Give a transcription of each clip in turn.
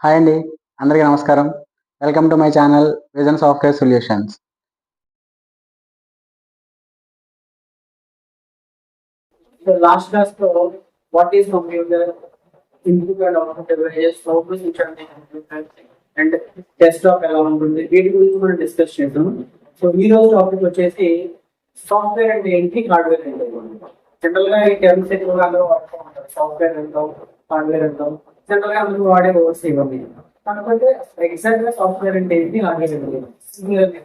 Hi అండి, అందరికీ నమస్కారం. Welcome to my channel vision software solutions. So last class లో what is computer, input and output devices, how to switch on the computer and desktop ఎలా ఉంటుంది వీటి గురించి మనం డిస్కస్ చేద్దాం. సో ఈ రోజు టాపిక్ వచ్చేసి సాఫ్ట్వేర్ అంటే ఏంటి, హార్డ్వేర్ అంటే జనరల్ గా ఈ టర్మ్స్ ఎక్కువగా అందరూ వాడుతూ ఉంటారు. సాఫ్ట్వేర్ అంటాం, హార్డ్వేర్ అంటాం, జనరల్ గా అందరూ వాడే వర్డ్స్ ఇవన్నీ. కాకపోతే ఎగ్జాక్ట్ గా సాఫ్ట్వేర్ అంటే ఏంటి, హార్డ్వేర్ అంటే ఏంటి.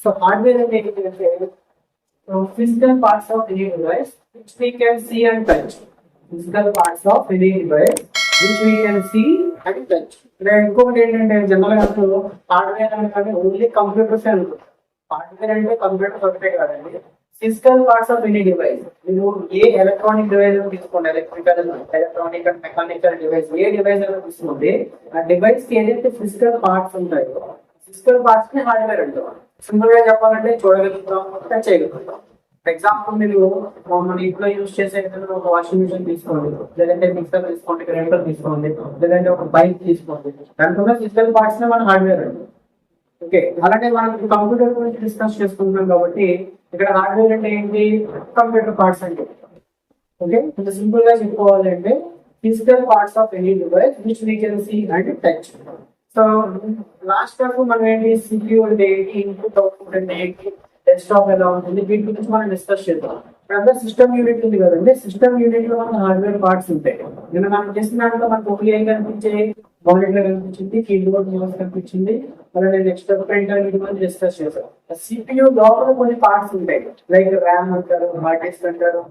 సో హార్డ్వేర్ అంటే ఏంటి అంటే physical parts of any device which we can see and touch. Physical parts of any device which we can see and touch. ఇంకొకటి ఏంటంటే జనరల్ గా హార్డ్వేర్ అంటే ఓన్లీ కంప్యూటర్స్ అనుకుంటారు. హార్డ్వేర్ అంటే కంప్యూటర్ ఒకటే కాదండి, physical parts of any device. మీరు ఏ electronic device తీసుకోండి, electrical, electronic and mechanical device, A device అయినా తీసుకోండి, ఆ డివైస్ కి ఏదైతే ఫిజికల్ పార్ట్స్ ఉంటాయో ఫిజికల్ పార్ట్స్ ని హార్డ్వేర్ అంటారు. సింపుల్ గా చెప్పాలంటే చూడగలుగుతాం, టచ్ చేయగలుగుతాం. ఫర్ ఎగ్జాంపుల్ మీరు మన ఇంట్లో యూజ్ చేసే ఒక వాషింగ్ మిషన్ తీసుకోండి, లేదంటే మిక్సర్ తీసుకోండి, గ్రైండర్ తీసుకోండి, లేదంటే ఒక బైక్ తీసుకోండి, దాంట్లో ఫిజికల్ పార్ట్స్ నే మనం హార్డ్వేర్ అండి. ఓకే, అలాగే మనం కంప్యూటర్ గురించి డిస్కస్ చేసుకుంటున్నాం కాబట్టి ఇక్కడ హార్డ్వేర్ అంటే ఏంటి, కంప్యూటర్ పార్ట్స్ అంటే. ఓకే, ఇంత సింపుల్ గా చెప్పుకోవాలంటే physical parts of any device which we can see and touch. So last వరకు మనం ఏంటి, సిపియూ అంటే ఏంటి, ఇన్పుట్ అవుట్పుట్ అంటే ఏంటి, డెస్క్టాప్ ఎలా ఉంటుంది, వీటి గురించి మనం డిస్కస్ చేద్దాం. ఇప్పుడు సిస్టమ్ యూనిట్ ఉంది కదండి, సిస్టమ్ యూనిట్ లో మన హార్డ్వేర్ పార్ట్స్ ఉంటాయి. నేను మనం చేసిన దాంట్లో మనకు ఓన్లీ ఏం కనిపించాయి, మానిటర్ కనిపించింది, కీబోర్డ్ మౌస్ కనిపించింది, అలాగే నెక్స్ట్ ప్రింటర్ వీటి గురించి డిస్కస్ చేద్దాం. సిపియూ లోపల కొన్ని పార్ట్స్ ఉంటాయి, లైక్ ర్యామ్ అంటారు, హార్డ్ డిస్క్ అంటారు,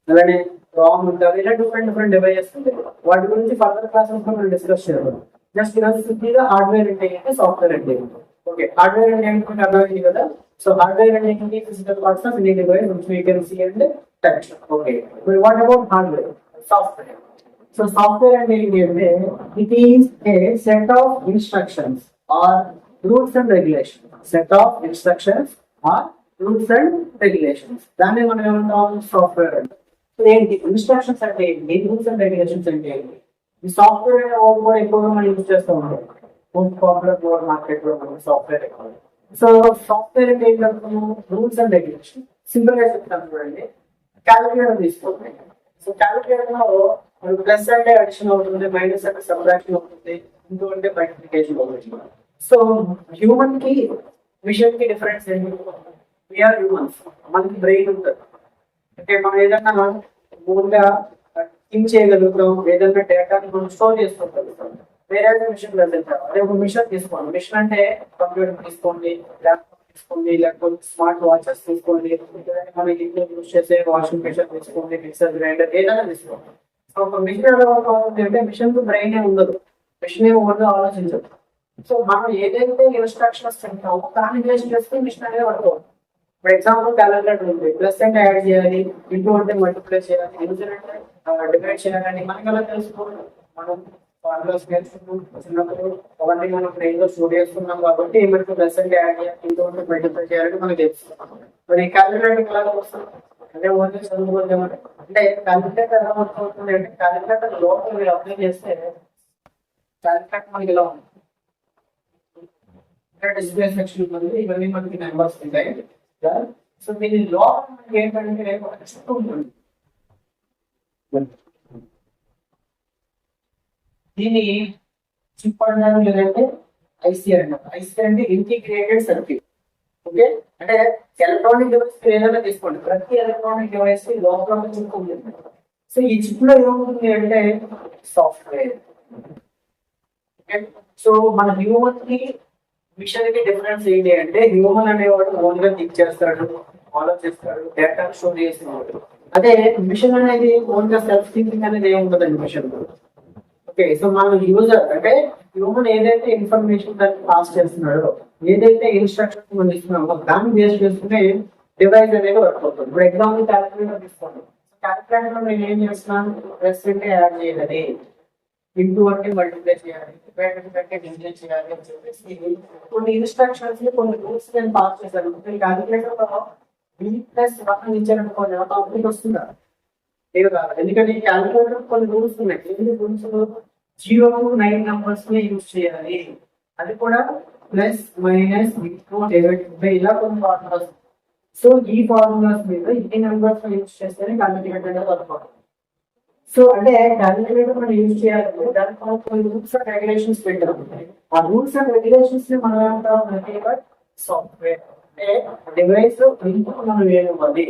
అలానే రామ్ ఉంటారు, ఇలా డిఫరెంట్ డిఫరెంట్ డివైజెస్ ఉంటాయి. వాటి గురించి ఫర్దర్ క్లాసెస్ మనం డిస్కస్ చేద్దాం. జస్ట్ ఈరోజు సింపుల్గా హార్డ్వేర్ అంటే ఏంటి, సాఫ్ట్వేర్ అంటే ఏంటి. ఓకే, హార్డ్వేర్ అంటే ఏంటి అర్థమైంది కదా. సో హార్డ్వేర్ అంటే ఏంటి, physical parts of any device which we can see and touch. Okay, మరి what about hardware, software. So software అంటే ఏంటి అంటే it is a set of instructions or rules and regulations. Set of instructions or rules and regulations, దాన్ని మనం ఏమంటాం, software అంటే. ఏంటి instructions అంటే ఏంటి, రూల్స్ అండ్ రెగ్యులేషన్స్ అంటే ఏంటి. ఈ సాఫ్ట్వేర్ అనే వర్డ్ కూడా ఎక్కువగా మనం యూజ్ చేస్తూ ఉంటాం. మోస్ట్ పాపులర్ వర్డ్ మార్కెట్ లో మనం సాఫ్ట్వేర్ ఎక్కువ. సో సాఫ్ట్వేర్ అంటే ఏంటంటాము, రూల్స్ అండ్ రెగ్యులేషన్. సింపుల్ గా చెప్తాను చూడండి, క్యాలిక్యులేటర్ తీసుకోండి. సో క్యాలిక్యులేటర్ లో ప్లస్ అంటే అడిషన్ అవుతుంది, మైనస్ అంటే సబ్ట్రాక్షన్ అవుతుంది, ఇంకొకటి మల్టిప్లికేషన్ అవుతుంది. సో హ్యూమన్ కి మిషన్ కి డిఫరెన్స్ ఏంటి, వీఆర్ హ్యూమన్స్, మనకి బ్రెయిన్ ఉంటుంది. అంటే మనం ఏదన్నా మూడుగా థింక్ చేయగలుగుతాం, ఏదైనా డేటాని మనం స్టోర్ చేసుకోగలుగుతాం. వేరే మిషన్ వెళ్తాం, అదే ఒక మిషన్ తీసుకోండి. మిషన్ అంటే కంప్యూటర్ తీసుకోండి, ల్యాప్టాప్ తీసుకోండి, లేకపోతే స్మార్ట్ వాచెస్ తీసుకోండి, మన ఇంట్లో యూజ్ చేసే వాషింగ్ మిషన్ తీసుకోండి, మిక్సర్, గ్రైండర్, ఏదైనా తీసుకోండి. సో ఒక మిషన్ ఎలా అవుతుంది అంటే మిషన్ కు బ్రెయిన్ ఉండదు, మిషన్ ఓన్గా ఆలోచించదు. సో మనం ఏదైతే ఇన్స్ట్రక్షన్స్ తింటామో దాన్ని బేస్ చేసుకుని మిషన్ అనేది వర్క్ అవుతుంది. ఫర్ ఎగ్జాంపుల్ క్యాలిక్యులేటర్ ఉంది, ప్లస్ అంటే యాడ్ చేయాలి, ఇంటూ అంటే మల్టిప్లై చేయాలి, డివిజన్ అంటే డివైడ్ చేయాలని మనకి ఎలా తెలుసుకోవాలి. మనం ఫార్ములాస్ నేర్చుకున్నాం చిన్నప్పుడు, అవన్నీ మనం బ్రెయిన్ లో స్టోర్ చేసుకున్నాం కాబట్టి మనకి ప్లస్ అంటే యాడ్ చేయాలి, ఇంటూ అంటే మల్టిప్లై చేయాలని మనకి తెలుసుకున్నాం. మరి క్యాలిక్యులేటర్ ఎలా వస్తుంది అంటే ఓన్లీ చదువుకోవాలి. అంటే క్యాలిక్యులేటర్ ఎలా వర్క్ అవుతుంది అంటే క్యాలిక్యులేటర్ లోపల మీరు అప్లై చేస్తే క్యాలిక్యులేటర్ మనకి ఎలా ఉంది, డిస్ప్లే సెక్షన్ ఉంది, ఇవన్నీ మనకి నెంబర్స్ ఉంటాయి. సో దీని లోపల ఏంటంటే ఒక చిప్ ఉంటుంది. దీన్ని చిప్ అంటారు, లేదంటే ఐసీ అంటారు. ఐసీ అంటే ఇంటిగ్రేటెడ్ సర్క్యూట్. ఓకే, అంటే ఎలక్ట్రానిక్ డివైస్ ఏదైనా తీసుకోండి, ప్రతి ఎలక్ట్రానిక్ డివైస్ కి లోపల చిప్ ఉంటుంది. సో ఈ చిప్ లో ఏమవుతుంది అంటే సాఫ్ట్వేర్. ఓకే, సో మన హ్యూమన్ కి మిషన్ కి డిఫరెన్స్ ఏంటి అంటే హ్యూమన్ అనేవాడు ఓన్ గా థింక్ చేస్తాడు, ఆలోచిస్తాడు, డేటా స్టోర్ చేస్తున్నాడు. అదే మిషన్ అనేది ఓన్ గా సెల్ఫ్ థింకింగ్ అనేది ఏమి ఉంటుందండి మిషన్. ఓకే, సో మనం యూజర్ అంటే హ్యూమన్ ఏదైతే ఇన్ఫర్మేషన్ దాన్ని పాస్ చేస్తున్నాడో, ఏదైతే ఇన్స్ట్రక్షన్స్ మనం ఇస్తున్నామో దాన్ని బేస్ చేసుకునే డివైస్ అనేది వర్క్ అవుతుంది. ఇప్పుడు ఎగ్జాంపుల్ క్యాలిక్యులేటర్ తీసుకోండి. క్యాలిక్యులేటర్ లో నేను ఏం చేస్తున్నాను, ప్లస్ అంటే యాడ్ చేయాలి, ఇంటూ అంటే మల్టిప్లై చేయాలి, డివైడ్ అంటే డివిజన్ చేయాలి అని చెప్పేసి కొన్ని ఇన్స్ట్రక్షన్స్ ని, కొన్ని రూల్స్ నేను పాస్ చేశాను. క్యాలిక్యులేటర్ లో B+1 ఇచ్చారనుకోండి, అవుట్పుట్ వస్తుందా లేదు కాదు. ఎందుకంటే క్యాలిక్యులేటర్ కొన్ని రూల్స్ ఉన్నాయి. ఎన్ని రూల్స్, 0 to 9 numbers ని యూజ్ చేయాలి. అది కూడా plus minus into divide by ఇలా కొన్ని ఫార్ములాస్. సో ఈ ఫార్ములాస్ మీద ఈ నెంబర్స్ యూజ్ చేస్తేనే క్యాలిక్యులేటర్ అనేది వర్క్ అవుతుంది. సో అంటే క్యాలిక్యులేటర్ మనం యూజ్ చేయాలంటే దానికి మనం కొన్ని రూల్స్ అండ్ రెగ్యులేషన్స్ పెట్టాం. ఆ రూల్స్ అండ్ రెగ్యులేషన్స్ ని మనం ఏమంటాం సాఫ్ట్వేర్. అంటే డివైస్ ఇన్పుట్ మనం ఏమివ్వాలి,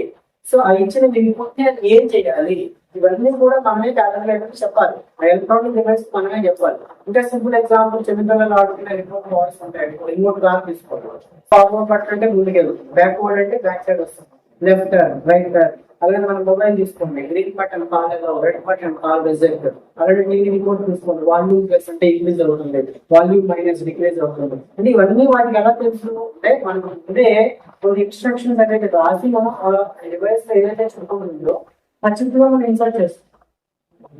సో ఆ ఇచ్చిన ఇన్పుట్ ని అది ఏం చేయాలి, ఇవన్నీ కూడా మనమే క్యాలిక్యులేటర్ చెప్పాలి. ఎలక్ట్రానిక్ డివైస్ మనమే చెప్పాలి. ఇంకా సింపుల్ ఎగ్జాంపుల్ చిన్నపిల్లలు ఆడుకునే రిమోట్ వాయిస్ ఉంటాయి. రిమోట్ కార్ తీసుకోవాలి. ఫార్వర్డ్ బటన్ అంటే ముందుకు వెళ్తుంది, బ్యాక్వర్డ్ అంటే బ్యాక్ సైడ్ వస్తుంది, లెఫ్ట్ టర్న్, రైట్ టర్న్. అలాగే మనం మొబైల్ తీసుకోండి, green button call red button call reject. అలాగే టీవీ రిమోట్ తీసుకోండి, వాల్యూమ్ ప్లస్ అంటే ఇంక్రీజ్ అవుతుంది, వాల్యూమ్ మైనస్ డిక్రీజ్ అవుతుంది. అంటే ఇవన్నీ వాటికి ఎలా తెలుసు అంటే మనం ముందే కొన్ని ఇన్స్ట్రక్షన్స్ అనేది రాసి మనం డివైస్ లో ఏదైతే చెప్పకూడదో ఆ చిత్రంలో మనం ఇన్సర్ట్ చేస్తాం.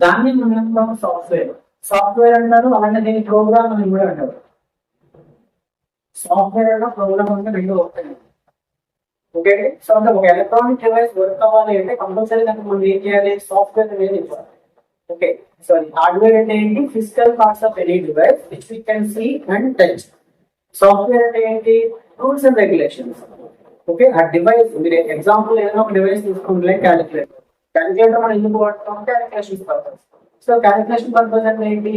దాన్ని మనం సాఫ్ట్వేర్ సాఫ్ట్వేర్ అంటారు. అలాగే దీని ప్రోగ్రామ్ అని కూడా అంటారు. సాఫ్ట్వేర్ అంటే ప్రోగ్రామ్ అంటే రెండు ఒకటి. ఓకే, సో అంటే ఒక ఎలక్ట్రానిక్ డివైస్ వర్క్ అవ్వాలి అంటే కంపల్సరీ దానికి మనం ఏం చేయాలి, సాఫ్ట్వేర్ అనేది ఇవ్వాలి. ఓకే, సారీ, హార్డ్వేర్ అంటే ఏంటి, physical parts of any device which we can see and touch. Software అంటే ఏంటి, రూల్స్ అండ్ రెగ్యులేషన్స్. ఓకే, ఆ డివైస్ మీరు ఎగ్జాంపుల్ ఏదైనా ఒక డివైస్ తీసుకుంటే క్యాలిక్యులేటర్. క్యాలిక్యులేటర్ మనం ఎందుకు వాడుతాం, calculation purpose. So calculation purpose అంటే ఏంటి,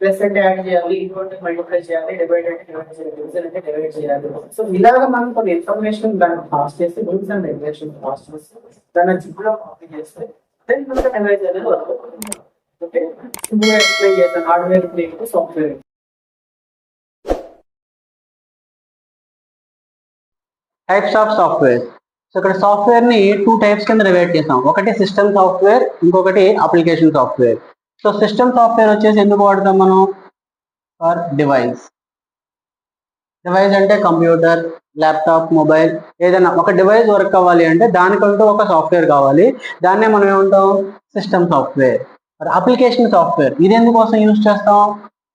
ప్లస్ అంటే యాడ్ చేయాలి, ఈక్వల్ మల్టిప్లై చేయాలి, డివైడ్ అంటే డివైడ్ చేయాలి, డివిజన్ అంటే డివైడ్ చేయాలి. సో ఇలాగ మనం కొన్ని ఇన్ఫర్మేషన్ దాన్ని పాస్ చేసి రూల్స్ అండ్ రెగ్యులేషన్ పాస్ చేసి దాన్ని జిప్ లో కాపీ చేస్తే దెన్ మనకి డివైస్ అనేది వర్క్ అవుతుంది. ఓకే, సింపుల్ గా ఎక్స్ప్లెయిన్ చేస్తాను hardware software. Types of software. So ఇక్కడ సాఫ్ట్వేర్ ని 2 టైప్స్ కింద డివైడ్ చేసాం. ఒకటి సిస్టమ్ సాఫ్ట్వేర్, ఇంకొకటి application software. So system software వచ్చేసి ఎందుకు వాడతాం మనం, ఫర్ డివైస్. డివైస్ అంటే కంప్యూటర్, ల్యాప్టాప్, మొబైల్, ఏదైనా ఒక డివైస్ వర్క్ అవ్వాలి అంటే దానికంటూ ఒక సాఫ్ట్వేర్ కావాలి. దాన్నే మనం ఏమంటాం, సిస్టమ్ సాఫ్ట్వేర్. అప్లికేషన్ సాఫ్ట్వేర్ ఇది ఎందుకోసం యూజ్ చేస్తాం,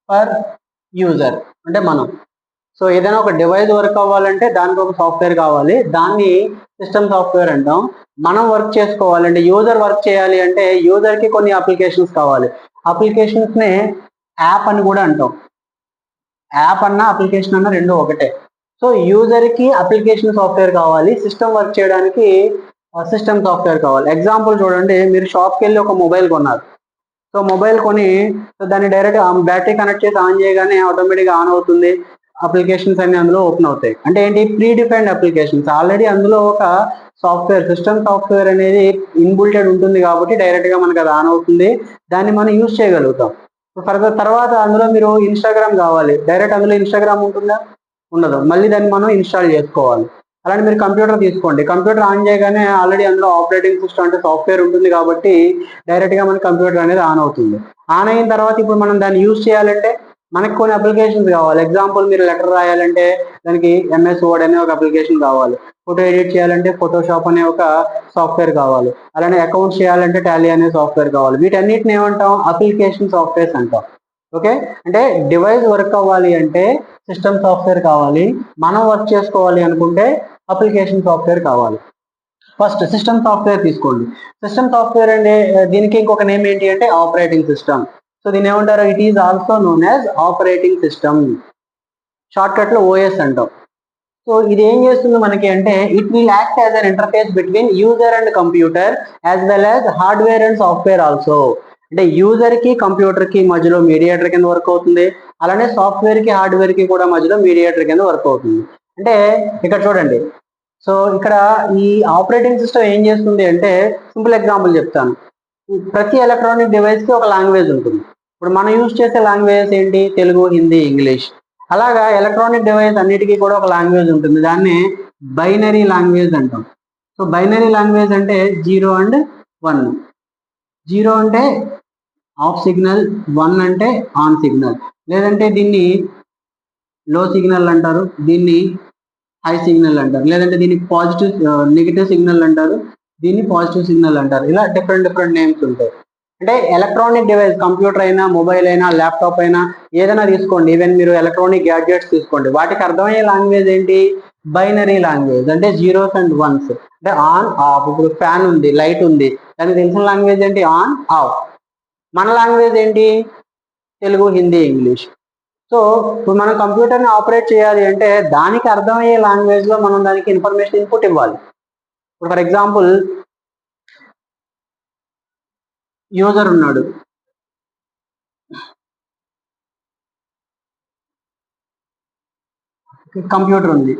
ఫర్ యూజర్ అంటే మనం. సో ఏదైనా ఒక డివైస్ వర్క్ అవ్వాలంటే దానికి ఒక సాఫ్ట్వేర్ కావాలి, దాన్ని సిస్టమ్ సాఫ్ట్వేర్ అంటాం. మనం వర్క్ చేసుకోవాలంటే యూజర్ వర్క్ చేయాలి అంటే యూజర్ కి కొన్ని అప్లికేషన్స్ కావాలి. అప్లికేషన్స్ నే యాప్ అని కూడా అంటాం. యాప్ అన్న అప్లికేషన్ అన్న రెండు ఒకటే. సో యూజర్ కి అప్లికేషన్ సాఫ్ట్వేర్ కావాలి, సిస్టమ్ వర్క్ చేయడానికి సిస్టమ్ సాఫ్ట్వేర్ కావాలి. ఎగ్జాంపుల్ చూడండి, మీరు షాప్కి వెళ్ళి ఒక మొబైల్ కొన్నారు. సో మొబైల్ కొని సో దాన్ని డైరెక్ట్ బ్యాటరీ కనెక్ట్ చేసి ఆన్ చేయగానే ఆటోమేటిక్గా ఆన్ అవుతుంది, అప్లికేషన్స్ అన్ని అందులో ఓపెన్ అవుతాయి. అంటే ఏంటి, ప్రీ డిఫైన్డ్ అప్లికేషన్స్. ఆల్రెడీ అందులో ఒక సాఫ్ట్వేర్, సిస్టమ్ సాఫ్ట్వేర్ అనేది ఇన్బుల్టెడ్ ఉంటుంది కాబట్టి డైరెక్ట్ గా మనకు అది ఆన్ అవుతుంది, దాన్ని మనం యూజ్ చేయగలుగుతాం. ఫర్దర్ తర్వాత అందులో మీరు ఇన్స్టాగ్రామ్ కావాలి, డైరెక్ట్ అందులో ఇన్స్టాగ్రామ్ ఉంటుందా, ఉండదు, మళ్ళీ దాన్ని మనం ఇన్స్టాల్ చేసుకోవాలి. అలానే మీరు కంప్యూటర్ తీసుకోండి, కంప్యూటర్ ఆన్ చేయగానే ఆల్రెడీ అందులో ఆపరేటింగ్ సిస్టమ్ అంటే సాఫ్ట్వేర్ ఉంటుంది కాబట్టి డైరెక్ట్ గా మన కంప్యూటర్ అనేది ఆన్ అవుతుంది. ఆన్ అయిన తర్వాత ఇప్పుడు మనం దాన్ని యూజ్ చేయాలంటే మనకి కొన్ని అప్లికేషన్స్ కావాలి. ఎగ్జాంపుల్ మీరు లెటర్ రాయాలంటే దానికి ఎంఎస్ వర్డ్ అనే ఒక అప్లికేషన్ కావాలి, ఫోటో ఎడిట్ చేయాలంటే ఫోటోషాప్ అనే ఒక సాఫ్ట్వేర్ కావాలి, అలానే అకౌంట్స్ చేయాలంటే టాలీ అనే సాఫ్ట్వేర్ కావాలి. వీటన్నిటిని ఏమంటాం, అప్లికేషన్ సాఫ్ట్వేర్స్ అంటాం. ఓకే, అంటే డివైస్ వర్క్ అవ్వాలి అంటే సిస్టమ్ సాఫ్ట్వేర్ కావాలి, మనం వర్క్ చేసుకోవాలి అనుకుంటే అప్లికేషన్ సాఫ్ట్వేర్ కావాలి. ఫస్ట్ సిస్టమ్ సాఫ్ట్వేర్ తీసుకోండి. సిస్టమ్ సాఫ్ట్వేర్ అంటే దీనికి ఇంకొక నేమ్ ఏంటి అంటే ఆపరేటింగ్ సిస్టమ్. సో దీని ఏమంటారు, it is also known as operating system, short cut లో ఓఎస్ అంటాం. సో ఇది ఏం చేస్తుంది మనకి అంటే, it will act as an interface between user and computer as well as hardware and software also. అంటే యూజర్ కి కంప్యూటర్ కి మధ్యలో మీడియేటర్ కింద వర్క్ అవుతుంది, అలానే సాఫ్ట్వేర్ కి హార్డ్వేర్ కి కూడా మధ్యలో మీడియేటర్ కింద వర్క్ అవుతుంది. అంటే ఇక్కడ చూడండి, సో ఇక్కడ ఈ ఆపరేటింగ్ సిస్టమ్ ఏం చేస్తుంది అంటే, సింపుల్ ఎగ్జాంపుల్ చెప్తాను. ప్రతి ఎలక్ట్రానిక్ డివైస్ కి ఒక లాంగ్వేజ్ ఉంటుంది. ఇప్పుడు మనం యూజ్ చేసే లాంగ్వేజెస్ ఏంటి, తెలుగు, హిందీ, ఇంగ్లీష్. అలాగా ఎలక్ట్రానిక్ డివైస్ అన్నిటికీ కూడా ఒక లాంగ్వేజ్ ఉంటుంది, దాన్ని బైనరీ లాంగ్వేజ్ అంటాం. సో బైనరీ లాంగ్వేజ్ అంటే 0 and 1. 0 అంటే ఆఫ్ సిగ్నల్, 1 అంటే ఆన్ సిగ్నల్, లేదంటే దీన్ని లో సిగ్నల్ అంటారు, దీన్ని హై సిగ్నల్ అంటారు, లేదంటే దీన్ని పాజిటివ్ నెగిటివ్ సిగ్నల్ అంటారు, దీన్ని పాజిటివ్ సిగ్నల్ అంటారు. ఇలా డిఫరెంట్ నేమ్స్ ఉంటాయి. అంటే ఎలక్ట్రానిక్ డివైస్, కంప్యూటర్ అయినా, మొబైల్ అయినా, ల్యాప్టాప్ అయినా, ఏదైనా తీసుకోండి, ఈవెన్ మీరు ఎలక్ట్రానిక్ గ్యాడ్జెట్స్ తీసుకోండి, వాటికి అర్థమయ్యే లాంగ్వేజ్ ఏంటి, బైనరీ లాంగ్వేజ్. అంటే జీరోస్ అండ్ వన్స్. అంటే ఆన్ ఆఫ్. ఇప్పుడు ఫ్యాన్ ఉంది, లైట్ ఉంది, దానికి తెలిసిన లాంగ్వేజ్ ఏంటి, ఆన్ ఆఫ్. మన లాంగ్వేజ్ ఏంటి, తెలుగు, హిందీ, ఇంగ్లీష్. సో ఇప్పుడు మనం కంప్యూటర్ని ఆపరేట్ చేయాలి అంటే దానికి అర్థమయ్యే లాంగ్వేజ్లో మనం దానికి ఇన్ఫర్మేషన్ ఇన్పుట్ ఇవ్వాలి. ఇప్పుడు ఫర్ ఎగ్జాంపుల్ యూజర్ ఉన్నాడు, కంప్యూటర్ ఉంది.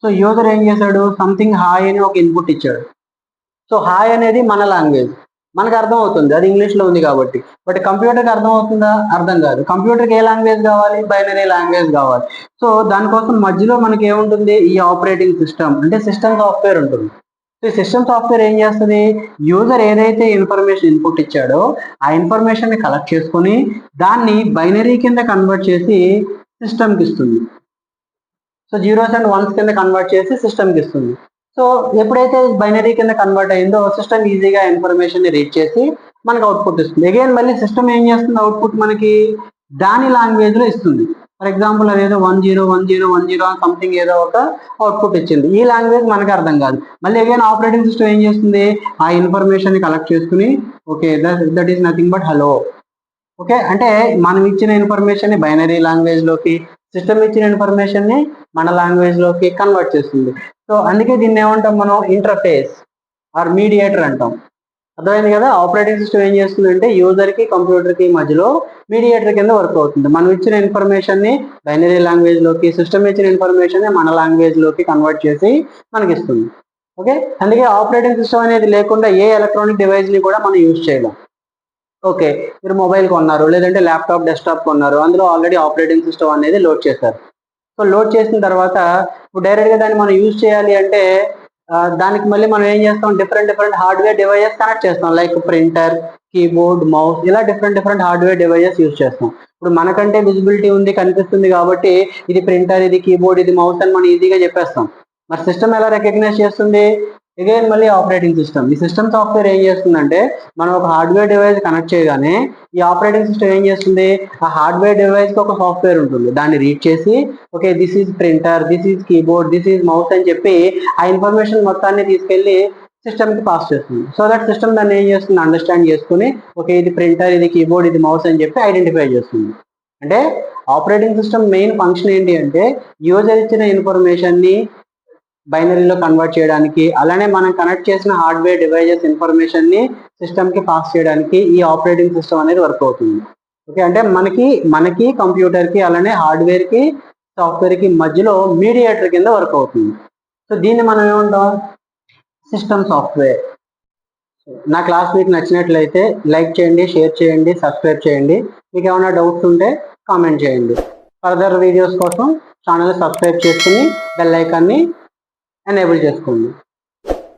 సో యూజర్ ఏం చేశాడు, సంథింగ్ హాయ్ అని ఒక ఇన్పుట్ ఇచ్చాడు. సో హాయ్ అనేది మన లాంగ్వేజ్, మనకు అర్థం అవుతుంది, అది ఇంగ్లీష్లో ఉంది కాబట్టి. బట్ కంప్యూటర్కి అర్థం అవుతుందా, అర్థం కాదు. కంప్యూటర్కి ఏ లాంగ్వేజ్ కావాలి, బైనరీ లాంగ్వేజ్ కావాలి. సో దానికోసం మధ్యలో మనకి ఏముంటుంది, ఈ ఆపరేటింగ్ సిస్టమ్ అంటే సిస్టమ్ సాఫ్ట్వేర్ ఉంటుంది. సో ఈ సిస్టమ్ సాఫ్ట్వేర్ ఏం చేస్తుంది, యూజర్ ఏదైతే ఇన్ఫర్మేషన్ ఇన్పుట్ ఇచ్చాడో ఆ ఇన్ఫర్మేషన్ ని కలెక్ట్ చేసుకొని దాన్ని బైనరీ కింద కన్వర్ట్ చేసి సిస్టమ్కి ఇస్తుంది. సో జీరోస్ అండ్ వన్స్ కింద కన్వర్ట్ చేసి సిస్టమ్కి ఇస్తుంది. సో ఎప్పుడైతే బైనరీ కింద కన్వర్ట్ అయిందో సిస్టమ్ ఈజీగా ఇన్ఫర్మేషన్ ని రీడ్ చేసి మనకు అవుట్పుట్ ఇస్తుంది. అగైన్ మళ్ళీ సిస్టమ్ ఏం చేస్తుంది, అవుట్పుట్ మనకి దాని లాంగ్వేజ్ లో ఇస్తుంది. ఫర్ ఎగ్జాంపుల్ అదేదో 101010 అని సంథింగ్ ఏదో ఒక అవుట్పుట్ ఇచ్చింది, ఈ లాంగ్వేజ్ మనకు అర్థం కాదు. మళ్ళీ అగైన్ ఆపరేటింగ్ సిస్టమ్ ఏం చేస్తుంది, ఆ ఇన్ఫర్మేషన్ ని కలెక్ట్ చేసుకుని okay that is nothing but hello. Okay, అంటే మనం ఇచ్చిన ఇన్ఫర్మేషన్ ని బైనరీ లాంగ్వేజ్ లోకి, సిస్టమ్ ఇచ్చిన ఇన్ఫర్మేషన్ ని మన లాంగ్వేజ్ లోకి కన్వర్ట్ చేస్తుంది. సో అందుకే దీన్ని ఏమంటాం మనం, ఇంటర్ఫేస్ ఆర్ మీడియేటర్ అంటాం. అర్థమైంది కదా. ఆపరేటింగ్ సిస్టమ్ ఏం చేస్తుంది అంటే యూజర్ కి కంప్యూటర్ కి మధ్యలో మీడియేటర్ కింద వర్క్ అవుతుంది. మనం ఇచ్చిన ఇన్ఫర్మేషన్ ని బైనరీ లాంగ్వేజ్ లోకి, సిస్టమ్ ఇచ్చిన ఇన్ఫర్మేషన్ ని మన లాంగ్వేజ్ లోకి కన్వర్ట్ చేసి మనకి ఇస్తుంది. ఓకే, అందుకే ఆపరేటింగ్ సిస్టమ్ అనేది లేకుండా ఏ ఎలక్ట్రానిక్ డివైస్ ని కూడా మనం యూజ్ చేయలేం. ఓకే, మీరు మొబైల్ కొన్నారు, లేదంటే ల్యాప్టాప్, డెస్క్టాప్ కొన్నారు, అందులో ఆల్రెడీ ఆపరేటింగ్ సిస్టమ్ అనేది లోడ్ చేశారు. సో లోడ్ చేసిన తర్వాత ఇప్పుడు డైరెక్ట్ గా దాన్ని మనం యూజ్ చేయాలి అంటే దానికి మళ్ళీ మనం ఏం చేస్తాం, డిఫరెంట్ హార్డ్వేర్ డివైజెస్ కనెక్ట్ చేస్తాం. లైక్ ప్రింటర్, కీబోర్డ్, మౌస్, ఇలా డిఫరెంట్ హార్డ్వేర్ డివైజెస్ యూజ్ చేస్తాం. ఇప్పుడు మనకంటే విజిబిలిటీ ఉంది, కనిపిస్తుంది కాబట్టి ఇది ప్రింటర్, ఇది కీబోర్డ్, ఇది మౌస్ అని మనం ఈజీగా చెప్పేస్తాం. మరి సిస్టమ్ ఎలా రికగ్నైజ్ చేస్తుంది, అగైన్ మళ్ళీ ఆపరేటింగ్ సిస్టమ్. ఈ సిస్టమ్ సాఫ్ట్వేర్ ఏం చేస్తుందంటే మనం ఒక హార్డ్వేర్ డివైస్ కనెక్ట్ చేయగానే ఈ ఆపరేటింగ్ సిస్టమ్ ఏం చేస్తుంది, ఆ హార్డ్వేర్ డివైస్ కి ఒక సాఫ్ట్వేర్ ఉంటుంది, దాన్ని రీడ్ చేసి okay this is printer, this is keyboard, this is mouse అని చెప్పి ఆ ఇన్ఫర్మేషన్ మొత్తాన్ని తీసుకెళ్లి సిస్టమ్ కి పాస్ చేస్తుంది. సో దట్ సిస్టమ్ దాన్ని ఏం చేస్తుంది, అండర్స్టాండ్ చేసుకుని ఓకే ఇది ప్రింటర్, ఇది కీబోర్డ్, ఇది మౌస్ అని చెప్పి ఐడెంటిఫై చేస్తుంది. అంటే ఆపరేటింగ్ సిస్టమ్ మెయిన్ ఫంక్షన్ ఏంటి అంటే యూజర్ ఇచ్చిన ఇన్ఫర్మేషన్ ని బైనరీలో కన్వర్ట్ చేయడానికి, అలానే మనం కనెక్ట్ చేసిన హార్డ్వేర్ డివైజెస్ ఇన్ఫర్మేషన్ ని సిస్టమ్ కి పాస్ చేయడానికి ఈ ఆపరేటింగ్ సిస్టమ్ అనేది వర్క్ అవుతుంది. ఓకే, అంటే మనకి కంప్యూటర్ కి అలానే హార్డ్వేర్ కి సాఫ్ట్వేర్ కి మధ్యలో మీడియేటర్ కింద వర్క్ అవుతుంది. సో దీన్ని మనం ఏమంటాం, సిస్టమ్ సాఫ్ట్వేర్. నా క్లాస్ మీకు నచ్చినట్లయితే లైక్ చేయండి, షేర్ చేయండి, సబ్స్క్రైబ్ చేయండి. మీకు ఏమైనా డౌట్స్ ఉంటే కామెంట్ చేయండి. ఫర్దర్ వీడియోస్ కోసం ఛానల్ సబ్స్క్రైబ్ చేసుకుని బెల్ ఐకాన్ని ఎనేబుల్ చేసుకోండి.